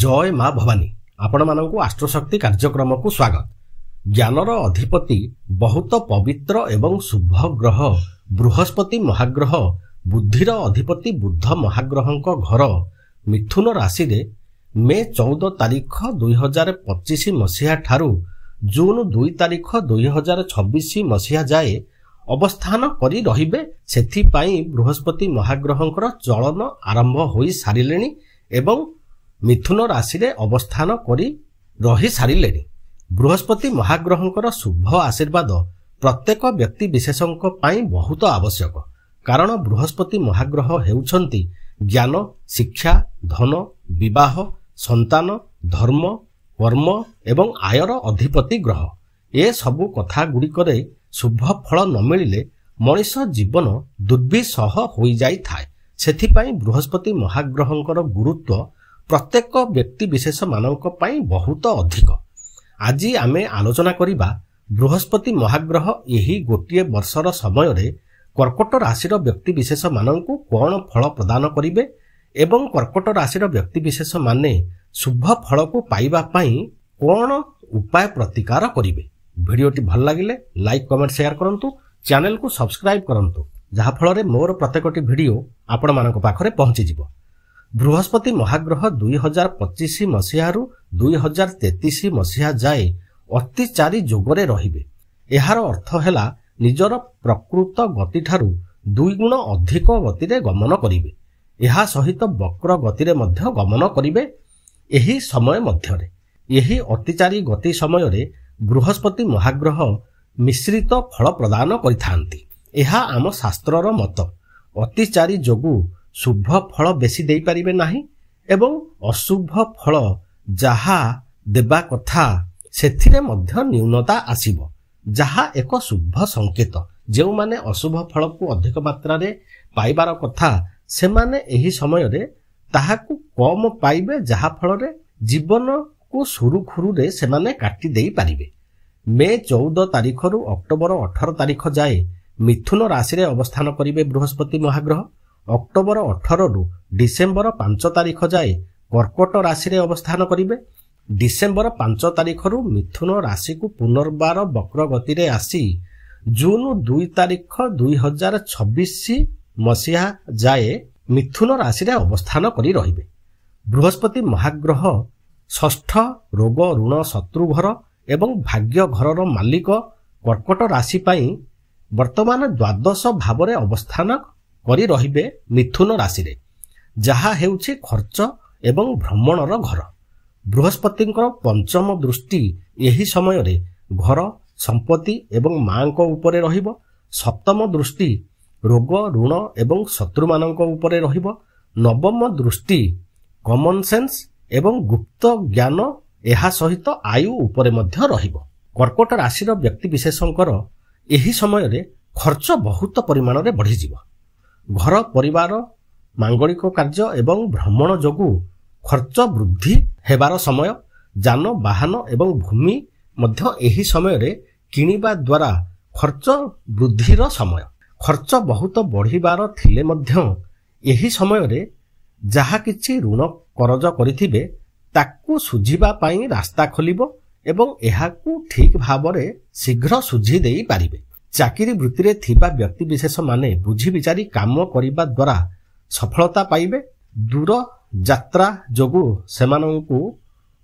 जय माँ भवानी आपण मानक आस्ट्रोशक्ति कार्यक्रम को स्वागत। ज्ञानर अधिपति बहुत पवित्र एवं शुभ ग्रह बृहस्पति महाग्रह बुद्धिर अधिपति बुध महाग्रह घर मिथुन राशि रे मे 14 तारीख 2025 मसीहा ठारू जून 2 तारीख 2026 मसीहा जाए अवस्थान करी रहिबे। सेथि पाई बृहस्पति महाग्रहंकर चलन आरंभ होई सारिलेनी एवं मिथुन राशि रे अवस्थान करी रही सारिलेनी। बृहस्पति महाग्रहंकर शुभ आशीर्वाद प्रत्येक व्यक्ति विशेषଙ୍କ ପାଇଁ बहुत आवश्यक, कारण बृहस्पति महाग्रह हेउछंती ज्ञान, शिक्षा, धन, विवाह, संतान, धर्म, कर्म एवं आयर अधिपति ग्रह। ए सबु कथा गुड़िकरे शुभ फल न मिलिले मनीष जीवन दुर्विसह होई जाई थाए। सेथिपाई बृहस्पति महाग्रहंकर गुरुत्व प्रत्येक व्यक्ति विशेष मानक पई बहुत अधिक। आज आमे आलोचना करिबा बृहस्पति महाग्रह यही गोटिए वर्षर समय रे कर्कट राशिर व्यक्ति विशेष मानकु कोन फल प्रदान करिवे एवं कर्कट राशिर व्यक्ति विशेष माने शुभ फल को पाइबा पई कोन उपाय प्रतिकार करिवे। वीडियोटी भल लागिले लाइक कमेंट शेयर करंतु, चैनल को सब्सक्राइब करंतु, जहा फल रे मोर प्रत्येकटी वीडियो आपण मानक पाखरे पहुंची जिवो। बृहस्पति महाग्रह 2025 मसीहारू 2033 मसीहा जाए अतिचारी जोगरे रहिबे। एहार अर्थ हेला निजर प्रकृत गति ठारू 2 गुण अधिक गति रे गमन करिवे। एहा सहित वक्र गति रे मध्य गमन करिवे। एही समय मध्य रे एही अतिचारी गति समय रे बृहस्पति महाग्रह मिश्रित फल प्रदान करिथांती। एहा आम शास्त्रर मत। अतिचारी जोगु शुभ फल बेसी देई परिबे नाही एवं अशुभ फल जहा देबा कथा सेथिरे मध्य न्यूनता आसीबो, जहा एक शुभ संकेत। जेउ माने अशुभ फल को अधिक मात्रा रे पाइबार कथा से माने एही समय रे ताहाकु कम पाइबे, जहा फल रे जीवन को सुरुखुरु रे से माने काटी देई परिबे। मे 14 तारीख रु अक्टोबर 18 तारीख जाए मिथुन राशि रे अवस्थान करिवे बृहस्पति महाग्रह। अक्टोबर 18 रु डिसेम्बर 5 तारीख जाए कर्कट राशि रे अवस्थान करिवे। डिसेम्बर 5 तारीख रु मिथुन राशि को पुनर्बार वक्र गति रे आसी जून 2 तारीख 2026 मसीहा जाए मिथुन राशि रे अवस्थान करी रहिबे। बृहस्पति महाग्रह षष्ठ रोग ऋण शत्रु घर एवं भाग्य घरर मालिक कर्कट राशि पाई वर्तमान द्वादश भाव रे अवस्थान करी रहिबे मिथुन राशि रे, जहा हेउछि खर्च एवं भ्रमणर घर। बृहस्पतिंकर पंचम दृष्टि एही समय रे घर, संपत्ति एवं मांको उपरे रहिबो। सप्तम दृष्टि रोग ऋण एवं शत्रु मानक उपरे रहिबो। नवम दृष्टि कॉमन सेंस एवं गुप्त ज्ञान एहा सहित आयु उपरे मध्य रहिबो। कर्कट राशिर व्यक्ति विशेषंकर एही समय रे खर्च बहुत परिमाण रे बढ़ी जिवो। घर परिवार मांगलिक कार्य एवं भ्रमण जोगु खर्च वृद्धि हेबार समय। जान वाहन एवं भूमि मध्य एही समय रे किनिबा द्वारा खर्च वृद्धिर समय। खर्च बहुत बढ़िबार थिले मध्य एही समय रे जहा किछि ऋण करज करिथिबे ताकू सुझिबा पाई रास्ता खोलिबो एवं एहाकू ठीक भाबरे शीघ्र सुझी देई पारिबे। चाकरी वृत्ति रे थिबा व्यक्ति विशेष माने बुझी विचारी काम करिबा द्वारा सफलता पाइबे। दूर यात्रा जोगु सेमानंकु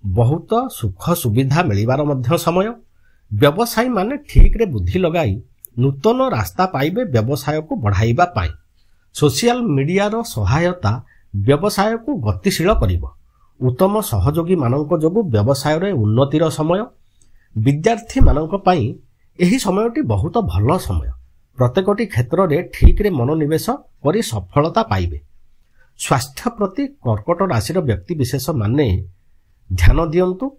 बहुत सुख सुविधा मिलिबार मध्य समय। व्यवसायी माने ठीक रे बुद्धि लगाई नूतन रास्ता पाइबे व्यवसाय को बढ़ाइबा पाई। सोशल मीडिया रो सहायता व्यवसाय को गतिशील करिबो। उत्तम सहयोगी मानक जोगु व्यवसाय रे उन्नतिर समय। विद्यार्थी मानक पाई एही समयटी बहुत भल समय। प्रत्येकटी क्षेत्र रे ठीक रे मनोनिवेश करी सफलता पाइबे। स्वास्थ्य प्रति कर्कट राशिर व्यक्ति विशेष माने ध्यान दियंतु।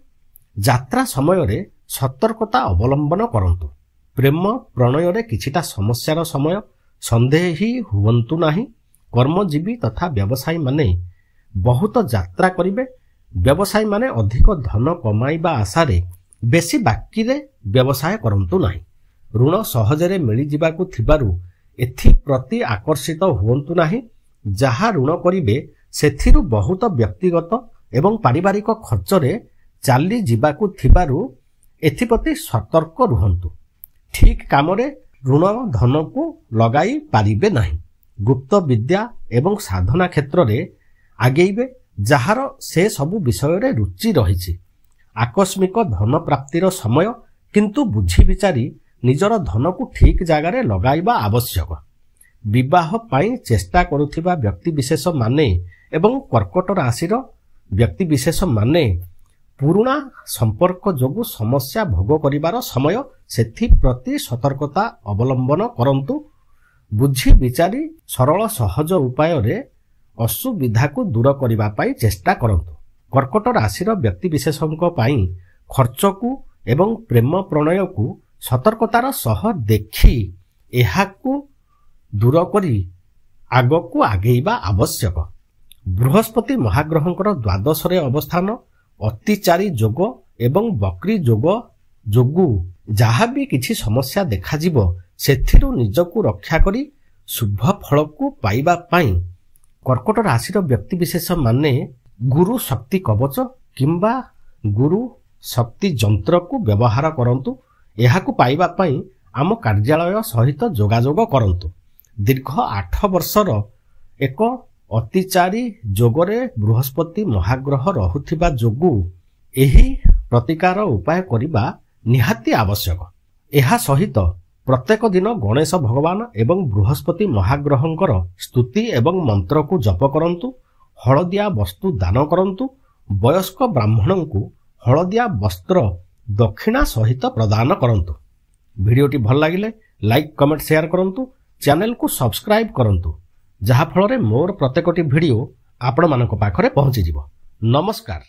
यात्रा समय रे सतर्कता अवलंबन करंतु। प्रेम प्रणय रे किछिटा समस्यार समय। संदेही हुवंतु नाही। कर्मजीवी तथा व्यवसायी माने बहुत यात्रा करिवे। व्यवसायी माने अधिक धन कमाइबा आशा रे बेसी बाकी रे व्यवसाय करंतु नाही। ऋण सहजरे मिली जिबाकू थिबारु एथि प्रति आकर्षित हुवंतु नाही। जहा ऋण करिवे सेथिरु बहुत व्यक्तिगत ଏବଂ ପାରିବାରିକ ଖର୍ଚ୍ଚରେ ଚାଲି ଯିବାକୁ ଥିବାରୁ ଏଥିପ୍ରତି ସତର୍କ ରୁହନ୍ତୁ। ଠିକ୍ କାମରେ ଋଣ ଧନକୁ ଲଗାଇ ପାରିବେ ନାହିଁ। ଗୁପ୍ତ ବିଦ୍ୟା ଏବଂ ସାଧନା କ୍ଷେତ୍ରରେ ଆଗେଇବେ, ଯାହାର ସେ ସବୁ ବିଷୟରେ ରୁଚି ରହିଛି। ଆକସ୍ମିକ ଧନ ପ୍ରାପ୍ତିର ସମୟ, କିନ୍ତୁ ବୁଝି ବିଚାରି ନିଜର ଧନକୁ ଠିକ୍ ଜାଗାରେ ଲଗାଇବା ଆବଶ୍ୟକ। ବିବାହ ପାଇଁ ଚେଷ୍ଟା କରୁଥିବା ବ୍ୟକ୍ତିବିଶେଷ ମାନେ ଏବଂ କର୍କଟ ରାଶିର ବ୍ୟକ୍ତିବିଶେଷ ମାନେ ପୁରୁଣା ସମ୍ପର୍କ ଯୋଗୁଁ ସମସ୍ୟା ଭୋଗ କରିବାର ସମୟ। ସେଥିପ୍ରତି ସତର୍କତା ଅବଲମ୍ବନ କରନ୍ତୁ। ବୁଝି ବିଚାରି ସରଳ ସହଜ ଉପାୟରେ ଅସୁବିଧାକୁ ଦୂର କରିବା ପାଇଁ ଚେଷ୍ଟା କରନ୍ତୁ। କର୍କଟ ରାଶିର ବ୍ୟକ୍ତିବିଶେଷଙ୍କ ପାଇଁ ଖର୍ଚ୍ଚକୁ ଏବଂ ପ୍ରେମ ପ୍ରଣୟକୁ ସତର୍କତାର ସହ ଦେଖି ଏହାକୁ ଦୂର କରି ଆଗକୁ ଆଗେଇବା ଆବଶ୍ୟକ। ବୃହସ୍ପତି ମହାଗ୍ରହଙ୍କର ଦ୍ୱାଦଶରେ ଅବସ୍ଥାନ, ଅତିଚାରୀ ଯୋଗ ଏବଂ ବକ୍ରି ଯୋଗ ଯୋଗୁଁ ଯାହା ବି କିଛି ସମସ୍ୟା ଦେଖାଯିବ, ସେଥିରୁ ନିଜକୁ ରକ୍ଷା କରି ଶୁଭ ଫଳକୁ ପାଇବା ପାଇଁ କର୍କଟ ରାଶିର ବ୍ୟକ୍ତିବିଶେଷ ମାନେ ଗୁରୁ ଶକ୍ତି କବଚ କିମ୍ବା ଗୁରୁ ଶକ୍ତି ଯନ୍ତ୍ରକୁ ବ୍ୟବହାର କରନ୍ତୁ। ଏହାକୁ ପାଇବା ପାଇଁ ଆମ କାର୍ଯ୍ୟାଳୟ ସହିତ ଯୋଗାଯୋଗ କରନ୍ତୁ। ଦୀର୍ଘ 8 ବର୍ଷର ଏକ ଅତିଚାରୀ ଯୋଗରେ ବୃହସ୍ପତି ମହାଗ୍ରହ ରହୁଥିବା ଯୋଗୁଁ ଏହି ପ୍ରତିକାର ଉପାୟ କରିବା ନିହାତି ଆବଶ୍ୟକ। ଏହା ସହିତ ପ୍ରତ୍ୟେକ ଦିନ ଗଣେଶ ଭଗବାନ ଏବଂ ବୃହସ୍ପତି ମହାଗ୍ରହଙ୍କର ସ୍ତୁତି ଏବଂ ମନ୍ତ୍ରକୁ ଜପ କରନ୍ତୁ। ହଳଦିଆ ବସ୍ତୁ ଦାନ କରନ୍ତୁ। ବୟସ୍କ ବ୍ରାହ୍ମଣଙ୍କୁ ହଳଦିଆ ବସ୍ତ୍ର ଦକ୍ଷିଣା ସହିତ ପ୍ରଦାନ କରନ୍ତୁ। ଭିଡ଼ିଓଟି ଭଲ ଲାଗିଲେ ଲାଇକ୍, କମେଣ୍ଟ, ସେୟାର କରନ୍ତୁ। ଚ୍ୟାନେଲକୁ ସବସ୍କ୍ରାଇବ୍ କରନ୍ତୁ, ଯାହାଫଳରେ ମୋର ପ୍ରତ୍ୟେକଟି ଭିଡ଼ିଓ ଆପଣମାନଙ୍କ ପାଖରେ ପହଞ୍ଚିଯିବ। ନମସ୍କାର।